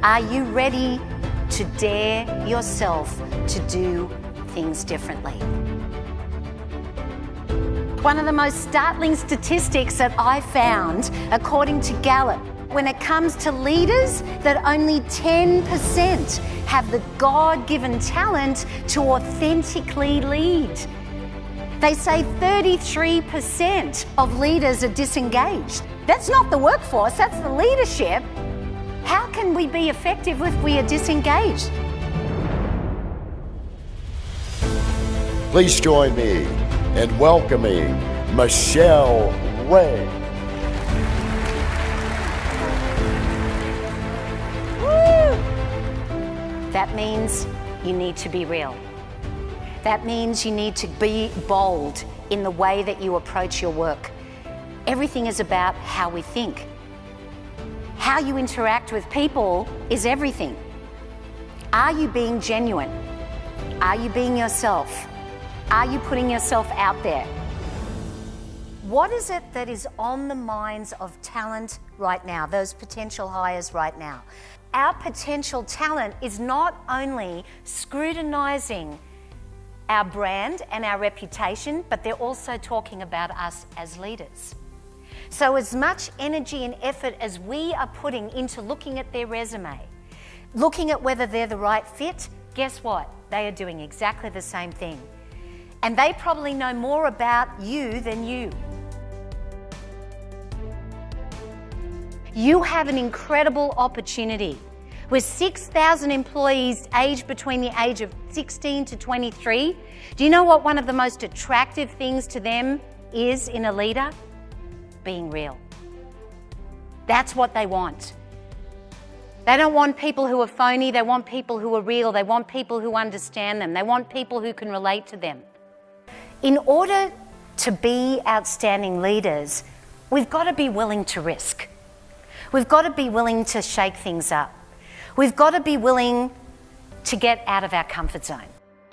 Are you ready to dare yourself to do things differently? One of the most startling statistics that I found, according to Gallup, when it comes to leaders, that only 10% have the God-given talent to authentically lead. They say 33% of leaders are disengaged. That's not the workforce, that's the leadership. How can we be effective if we are disengaged? Please join me in welcoming Michelle Ray. Woo! That means you need to be real. That means you need to be bold in the way that you approach your work. Everything is about how we think. How you interact with people is everything. Are you being genuine? Are you being yourself? Are you putting yourself out there? What is it that is on the minds of talent right now, those potential hires right now? Our potential talent is not only scrutinizing our brand and our reputation, but they're also talking about us as leaders. So as much energy and effort as we are putting into looking at their resume, looking at whether they're the right fit, guess what? They are doing exactly the same thing. And they probably know more about you than you. You have an incredible opportunity. With 6,000 employees aged between the age of 16 to 23, do you know what one of the most attractive things to them is in a leader? Being real. That's what they want. They don't want people who are phony, they want people who are real, they want people who understand them, they want people who can relate to them. In order to be outstanding leaders, we've got to be willing to risk. We've got to be willing to shake things up. We've got to be willing to get out of our comfort zone.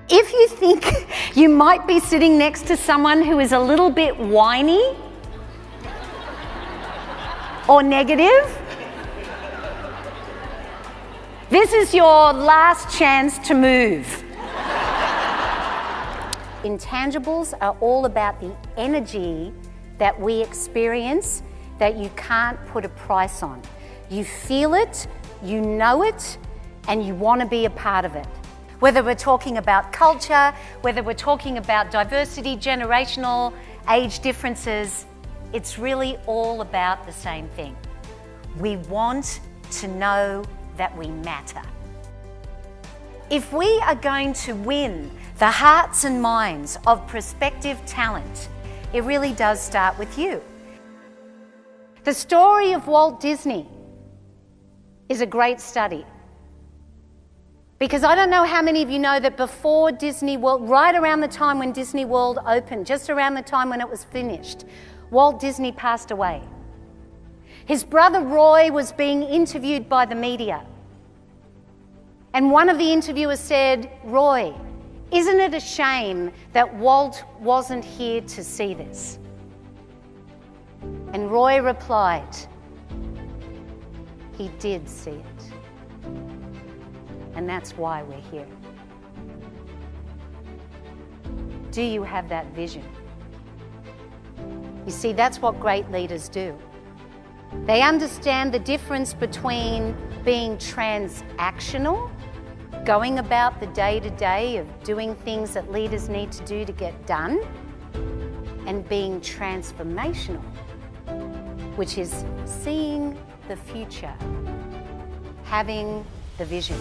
If you think you might be sitting next to someone who is a little bit whiny or negative, this is your last chance to move. Intangibles are all about the energy that we experience that you can't put a price on. You feel it, you know it, and you want to be a part of it. Whether we're talking about culture, whether we're talking about diversity, generational age differences, it's really all about the same thing. We want to know that we matter. If we are going to win the hearts and minds of prospective talent, it really does start with you. The story of Walt Disney is a great study. Because I don't know how many of you know that before Disney World, right around the time when Disney World opened, just around the time when it was finished, Walt Disney passed away. His brother Roy was being interviewed by the media. And one of the interviewers said, "Roy, isn't it a shame that Walt wasn't here to see this?" And Roy replied, "He did see it. And that's why we're here." Do you have that vision? You see, that's what great leaders do. They understand the difference between being transactional, going about the day-to-day of doing things that leaders need to do to get done, and being transformational, which is seeing the future, having the vision.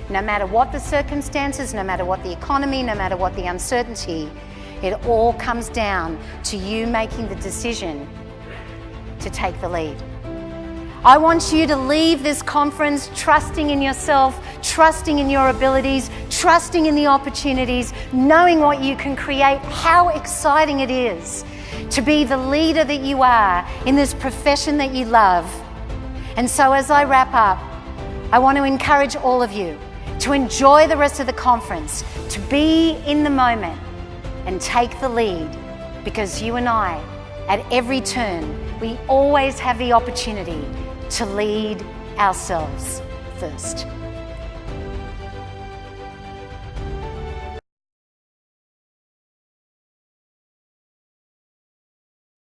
No matter what the circumstances, no matter what the economy, no matter what the uncertainty, it all comes down to you making the decision to take the lead. I want you to leave this conference trusting in yourself, trusting in your abilities, trusting in the opportunities, knowing what you can create, how exciting it is to be the leader that you are in this profession that you love. And so as I wrap up, I want to encourage all of you to enjoy the rest of the conference, to be in the moment and take the lead, because you and I, at every turn, we always have the opportunity to lead ourselves first.